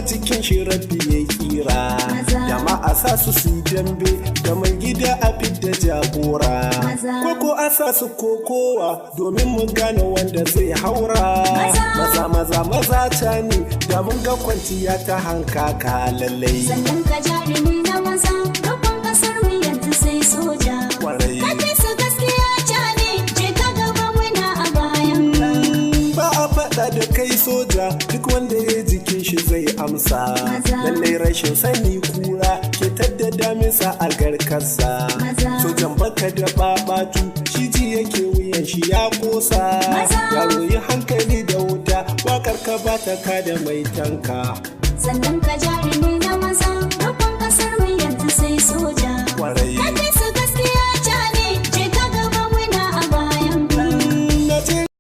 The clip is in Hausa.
jikin shi rabbi ya kira. Jama'a sa su dambe da mai gida a fidda jagora. Koko a sa su kokowa domin mu gane wanda zai haura. Maza Tchani da mun ga kwanciya ta hankaka lallai. Sannan ka jarumi na maza, rukun kasar mu yanzu sai soja. Ka Fisu gaskiya Tchani, je ka gaba muna a bayan ka. Ba a faɗa da kai soja, duk wanda ya jikin shi zai amsa. Lallai rashin sani kura ke tadda daminsa a garkarsa. Sojan baka da babatu, shi ji yake wuyan shi ya kosa. Yaro yi hankali da wuta, wakar ka ba ta kada mai tanka.